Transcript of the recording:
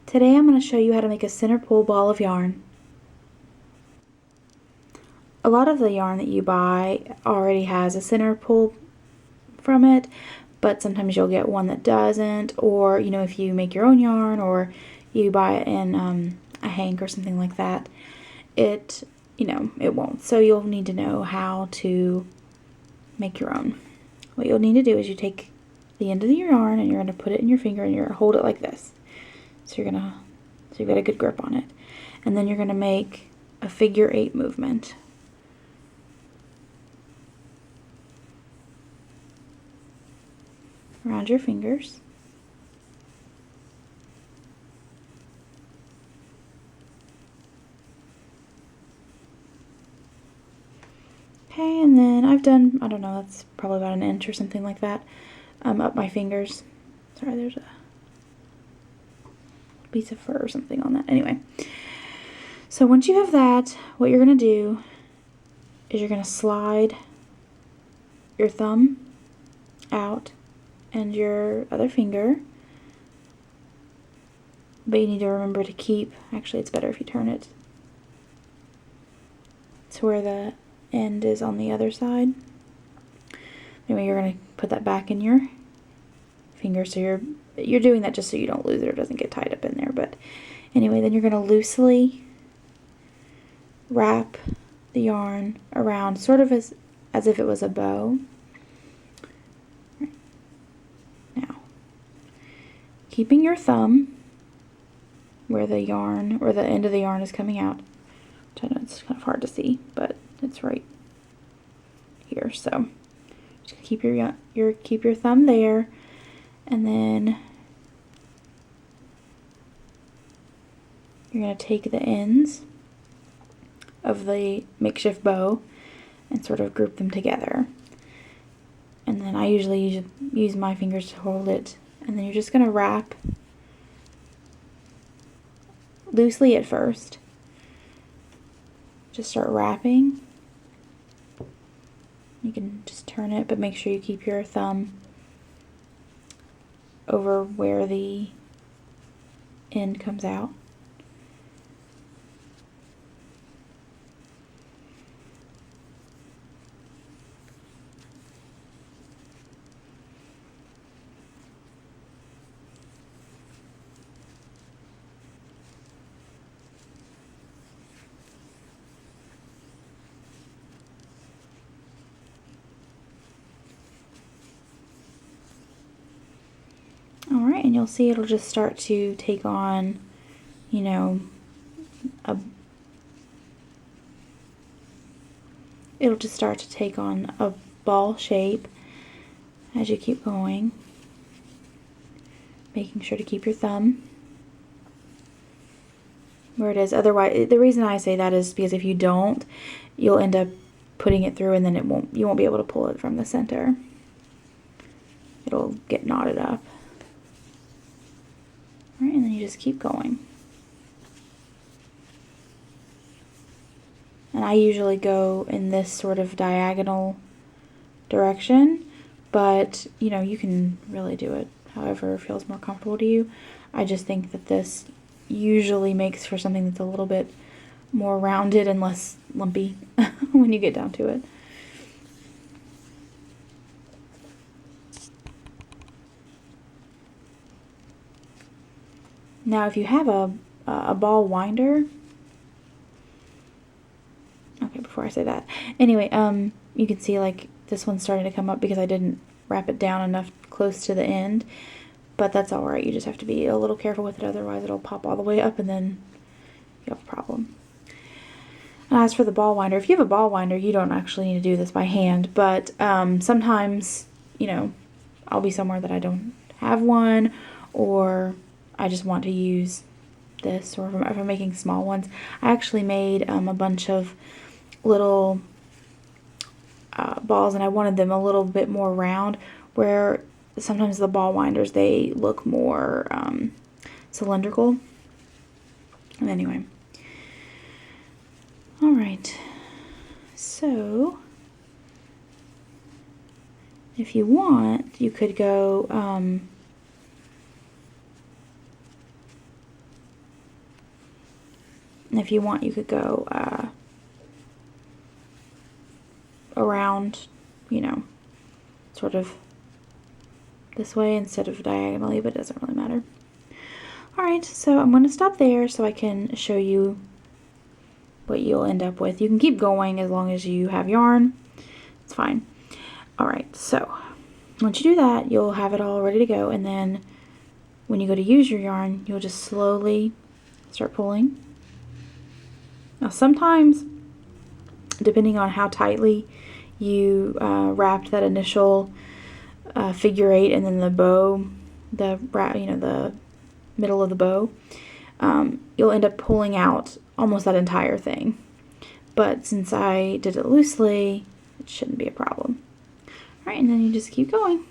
Today I'm going to show you how to make a center pull ball of yarn. A lot of the yarn that you buy already has a center pull from it, but sometimes you'll get one that doesn't, or if you make your own yarn or you buy it in a hank or something like that, it won't. So you'll need to know how to make your own. What you'll need to do is you take the end of your yarn and you're going to put it in your finger and you're going to hold it like this. So you've got a good grip on it. And then you're going to make a figure 8 movement. Around your fingers. Okay, and then I've done, I don't know, that's probably about an inch or something like that, up my fingers. Sorry, there's a piece of fur or something on that. Anyway, so once you have that, what you're going to do is you're going to slide your thumb out and your other finger, but you need to remember to keep, actually it's better if you turn it to where the end is on the other side. Anyway, you're going to put that back in your finger, so you're doing that just so you don't lose it or it doesn't get tied up in there. But anyway, then you're going to loosely wrap the yarn around, sort of as if it was a bow. Now, keeping your thumb where the yarn, or the end of the yarn is coming out, which I know it's kind of hard to see, but it's right here. So just keep your thumb there, and then you're going to take the ends of the makeshift bow and sort of group them together. And then I usually use my fingers to hold it, and then you're just going to wrap loosely at first. Just start wrapping. You can just turn it, but make sure you keep your thumb over where the end comes out. Alright, and you'll see it'll just start to take on, it'll just start to take on a ball shape as you keep going. Making sure to keep your thumb where it is. Otherwise, the reason I say that is because if you don't, you'll end up putting it through and then you won't be able to pull it from the center. It'll get knotted up. Alright, and then you just keep going. And I usually go in this sort of diagonal direction, but you can really do it however feels more comfortable to you. I just think that this usually makes for something that's a little bit more rounded and less lumpy when you get down to it. Now if you have a ball winder, okay, before I say that, anyway, you can see like this one's starting to come up because I didn't wrap it down enough close to the end, but that's alright. You just have to be a little careful with it, otherwise it'll pop all the way up and then you have a problem. And as for the ball winder, if you have a ball winder, you don't actually need to do this by hand, but sometimes, I'll be somewhere that I don't have one, or I just want to use this, or if I'm making small ones. I actually made a bunch of little balls, and I wanted them a little bit more round, where sometimes the ball winders, they look more cylindrical. And anyway, alright, so if you want, you could go And if you want, you could go around, you know, sort of this way instead of diagonally, but it doesn't really matter. Alright, so I'm going to stop there so I can show you what you'll end up with. You can keep going as long as you have yarn. It's fine. Alright, so once you do that, you'll have it all ready to go, and then when you go to use your yarn, you'll just slowly start pulling. Now sometimes, depending on how tightly you wrapped that initial figure 8 and then the bow, the middle of the bow, you'll end up pulling out almost that entire thing. But since I did it loosely, it shouldn't be a problem. Alright, and then you just keep going.